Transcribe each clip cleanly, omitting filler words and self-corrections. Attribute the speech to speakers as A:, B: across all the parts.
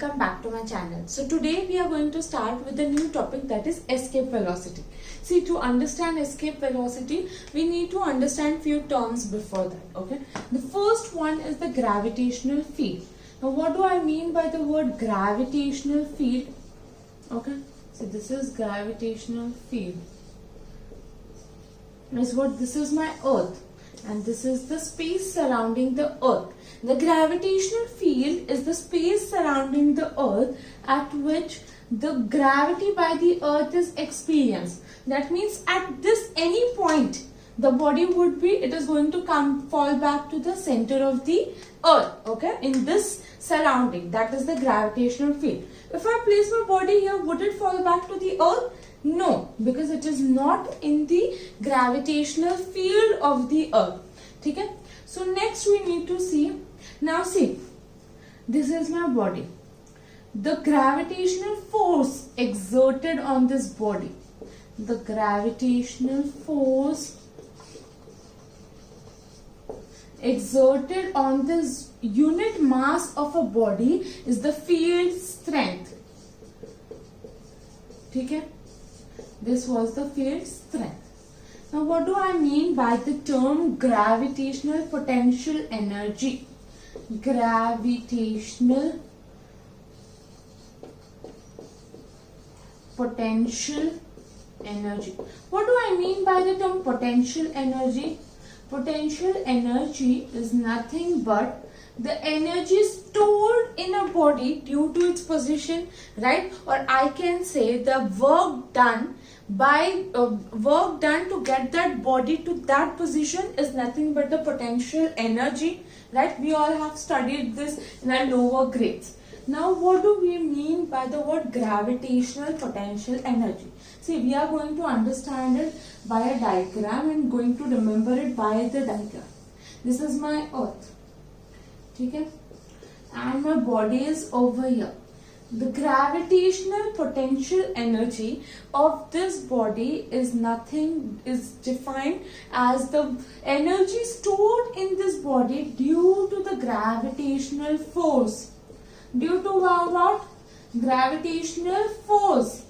A: welcome back to my channel. So today we are going to start with a new topic, that is escape velocity. See, to understand escape velocity we need to understand few terms before that. Okay, the first one is the gravitational field. Now what do I mean by the word gravitational field? Okay, so this is gravitational field. This is my earth and this is the space surrounding the earth. The gravitational field is the space surrounding the earth at which the gravity by the earth is experienced. That means at this any point the body would be, it is going to fall back to the center of the earth, okay, in this surrounding. That is the gravitational field. If I place my body here, would it fall back to the earth? No, because it is not in the gravitational field of the earth. Okay? So next we need to see, now see, this is my body. The gravitational force exerted on this body, the gravitational force exerted on this unit mass of a body is the field strength. Okay? This was the field strength. Now what do I mean by the term gravitational potential energy? Gravitational potential energy. What do I mean by the term potential energy? Potential energy is nothing but the energy stored in a body due to its position, right? Or I can say the work done to get that body to that position is nothing but the potential energy, right? We all have studied this in our lower grades. Now what do we mean by the word gravitational potential energy? See, we are going to understand it by a diagram and going to remember it by the diagram. This is my earth, okay, and my body is over here. The gravitational potential energy of this body is defined as the energy stored in this body due to the gravitational force. Due to what? Gravitational force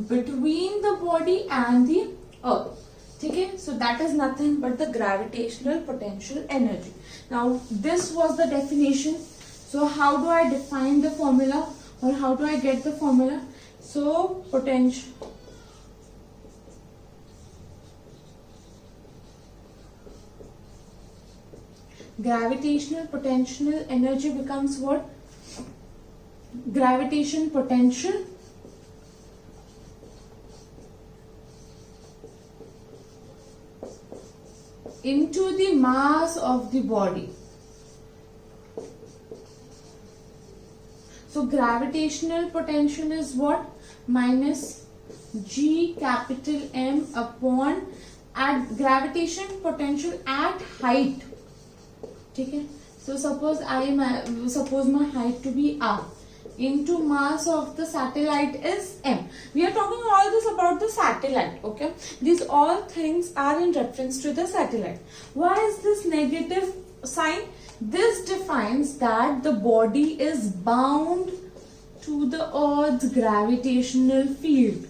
A: between the body and the earth. Okay, so that is nothing but the gravitational potential energy. Now this was the definition. So how do I define the formula, or how do I get the formula? So potential gravitational potential energy becomes what? Gravitation potential into the mass of the body. So gravitational potential is what? Minus G capital M upon at gravitation potential at height. Okay? So suppose my height to be R into mass of the satellite is M. We are talking all this about the satellite, okay? These all things are in reference to the satellite. Why is this negative sign? This defines that the body is bound to the Earth's gravitational field.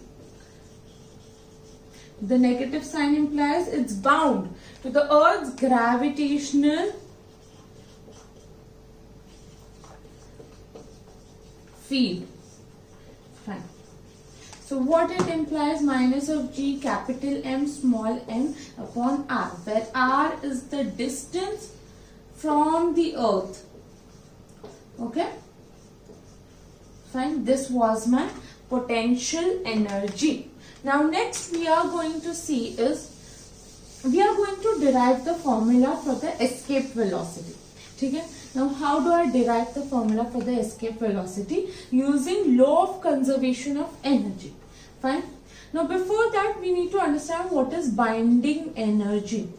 A: The negative sign implies it's bound to the Earth's gravitational field. Fine. So what it implies? Minus of G capital M small m upon R, where R is the distance from the earth. Okay, fine. This was my potential energy. Now next we are going to see is, we are going to derive the formula for the escape velocity. Okay, now how do I derive the formula for the escape velocity? Using law of conservation of energy. Fine. Now before that we need to understand what is binding energy.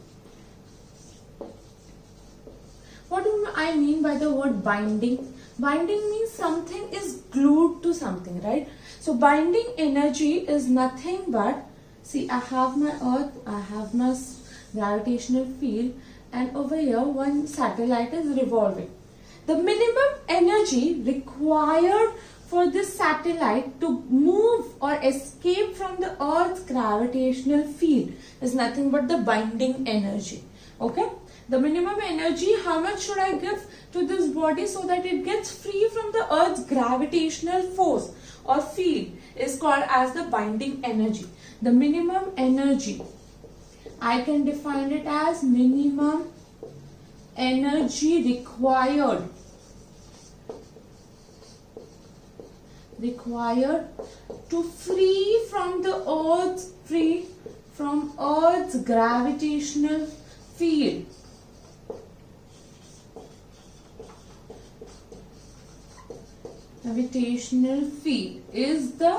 A: What do I mean by the word binding? Binding means something is glued to something, right? So binding energy is nothing but, see, I have my earth, I have my gravitational field, and over here one satellite is revolving. the minimum energy required for this satellite to move or escape from the Earth's gravitational field is nothing but the binding energy. Okay, the minimum energy, how much should I give to this body so that it gets free from the Earth's gravitational force or field, is called as the binding energy. The minimum energy, I can define it as minimum energy required to free from Earth's gravitational field. Gravitational field is the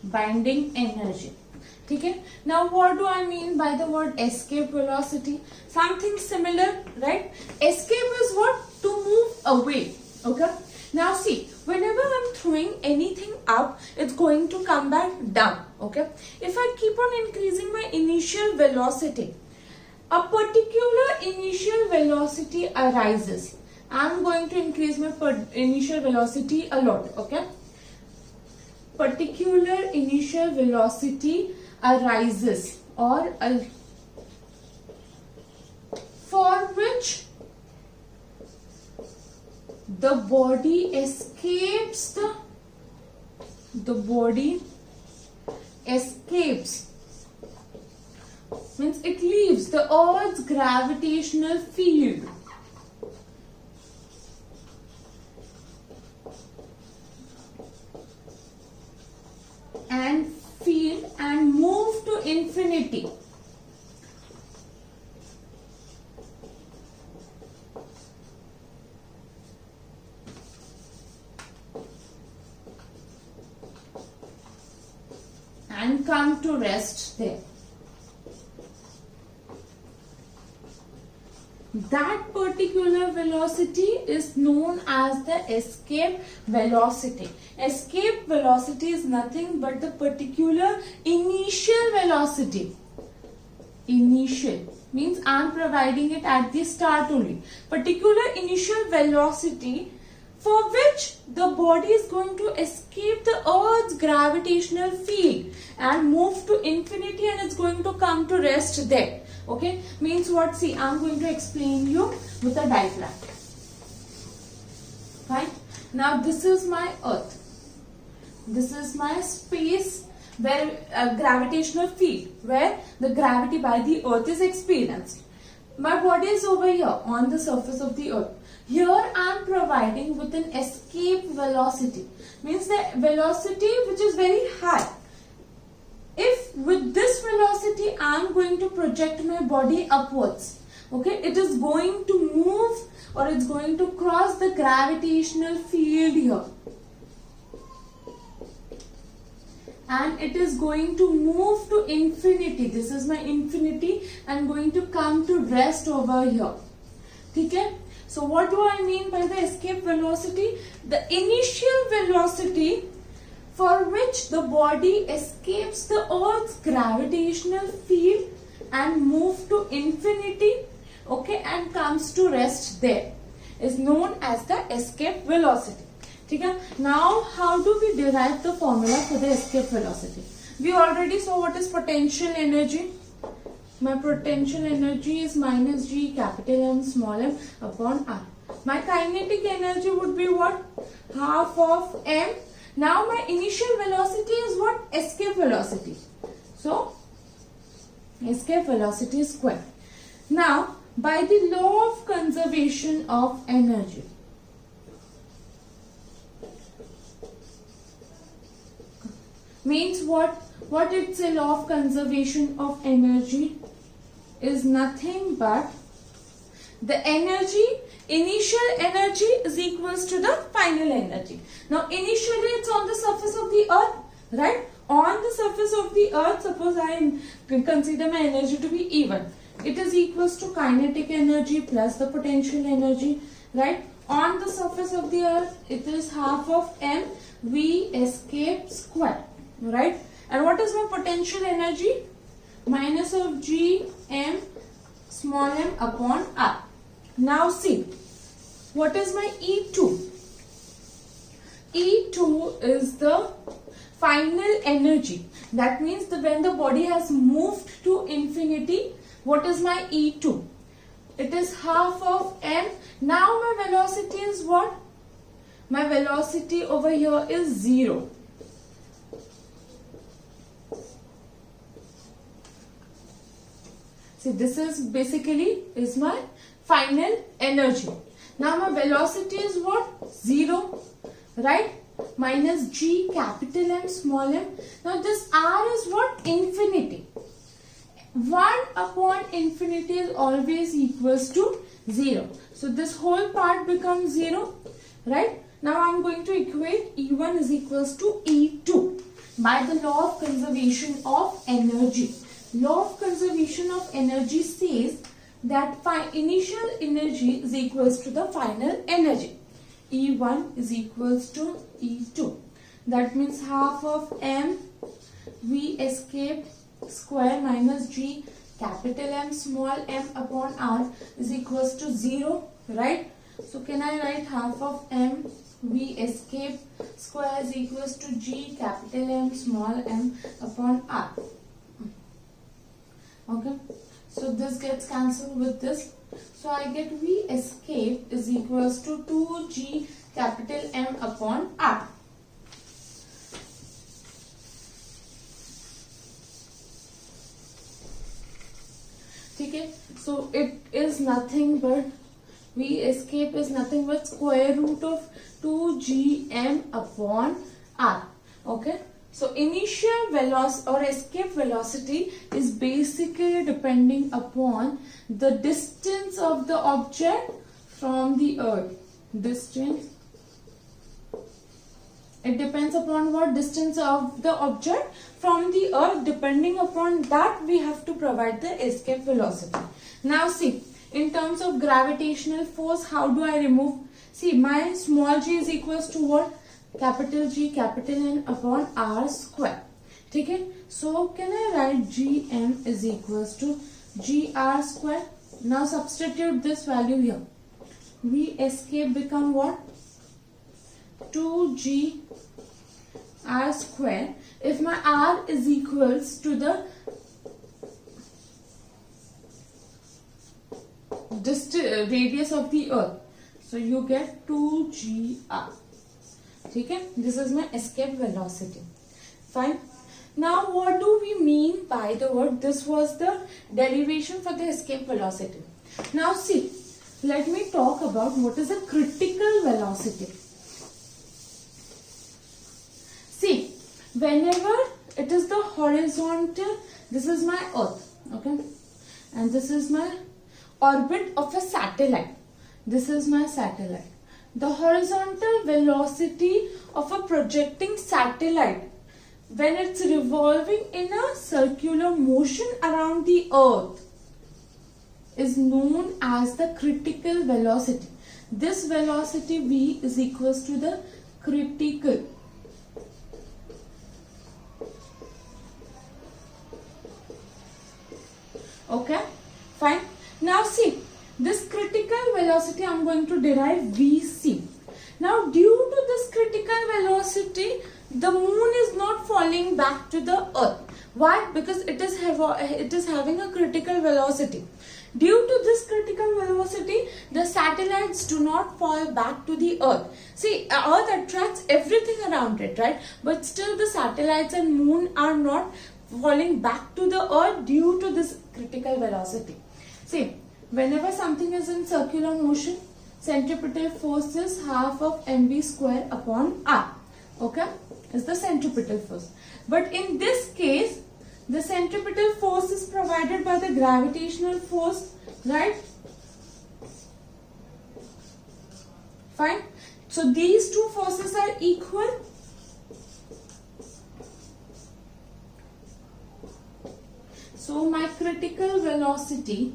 A: binding energy. Okay? Now what do I mean by the word escape velocity? Something similar, right? Escape is what? To move away. Okay? Now see, whenever I'm throwing anything up, it's going to come back down. Okay? If I keep on increasing my initial velocity, a particular initial velocity arises. I'm going to increase my initial velocity a lot. Okay? Particular initial velocity arises, or for which the body escapes means it leaves the Earth's gravitational field and move to infinity. And come to rest there. That particular velocity is known as the escape velocity. Escape velocity is nothing but the particular initial velocity. Initial means I am providing it at the start only. Particular initial velocity for which the body is going to escape the Earth's gravitational field and move to infinity, and it's going to come to rest there. Okay, means what? See, I'm going to explain you with a diagram. Fine. Now this is my Earth. This is my space where gravitational field, where the gravity by the Earth is experienced. My body is over here on the surface of the Earth. Here I am providing with an escape velocity, means the velocity which is very high. If with this velocity I am going to project my body upwards, okay, it is going to move or it's going to cross the gravitational field here. And it is going to move to infinity. This is my infinity and going to come to rest over here. Okay? So what do I mean by the escape velocity? The initial velocity for which the body escapes the Earth's gravitational field and move to infinity, okay, and comes to rest there, is known as the escape velocity. Okay? Now how do we derive the formula for the escape velocity? We already saw what is potential energy. My potential energy is minus G capital M small m upon R. My kinetic energy would be what? Half of M. Now my initial velocity is what? Escape velocity. So escape velocity is square. Now by the law of conservation of energy, means what? What it's a law of conservation of energy is nothing but the energy, initial energy is equals to the final energy. Now initially it's on the surface of the Earth, right? On the surface of the Earth, suppose I consider my energy to be even. It is equals to kinetic energy plus the potential energy, right? On the surface of the Earth, it is half of M V escape square, right? And what is my potential energy? Minus of G M small m upon R. Now see, what is my E2? E2 is the final energy. That means that when the body has moved to infinity, what is my E2? It is half of m. Now my velocity is what? My velocity over here is 0. See, this is basically is my final energy. Now my velocity is what? 0, right? Minus g, capital M, small m. Now this r is what? Infinity. 1 upon infinity is always equals to 0. So this whole part becomes 0, right? Now I am going to equate E1 is equals to E2 by the law of conservation of energy. Law of conservation of energy says that initial energy is equals to the final energy. E1 is equals to E2. That means half of m V escaped square minus g capital M small m upon r is equals to 0, right? So can I write half of m V escape square is equals to g capital M small m upon r. Okay, so this gets cancelled with this. So I get V escape is equals to 2g capital M upon r. Okay, so it is nothing but V escape is nothing but square root of 2gm upon r. Okay, so initial velocity or escape velocity is basically depending upon the distance of the object from the earth. Distance. It depends upon what distance of the object from the earth. Depending upon that, we have to provide the escape velocity. Now see, in terms of gravitational force, how do I remove? See, my small g is equals to what? Capital G capital N upon r square. Okay, so can I write gm is equals to gr square? Now substitute this value here. V escape become what? 2g r square. If my r is equals to the radius of the earth, so you get 2gr. Okay, this is my escape velocity. Fine. Now what do we mean by the word? This was the derivation for the escape velocity. Now see, let me talk about what is a critical velocity. See, whenever it is the horizontal, this is my earth, okay, and this is my orbit of a satellite. This is my satellite. The horizontal velocity of a projecting satellite when it's revolving in a circular motion around the earth is known as the critical velocity. This velocity V is equals to the critical. Okay, fine. Now see, this critical velocity I am going to derive Vc. Now due to this critical velocity, the moon is not falling back to the earth. Why? Because it is having a critical velocity. Due to this critical velocity, the satellites do not fall back to the earth. See, earth attracts everything around it, right? But still the satellites and moon are not falling back to the earth due to this critical velocity. See, whenever something is in circular motion, centripetal force is half of mv square upon r. Okay, is the centripetal force. But in this case, the centripetal force is provided by the gravitational force, right? Fine. So these two forces are equal. So my critical velocity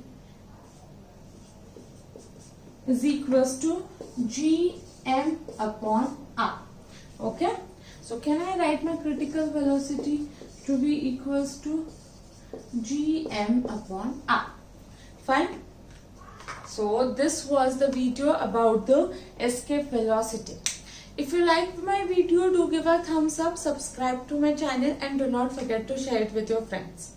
A: is equals to gm upon r. Okay, so can I write my critical velocity to be equals to gm upon r? Fine. So this was the video about the escape velocity. If you liked my video, do give a thumbs up, subscribe to my channel and do not forget to share it with your friends.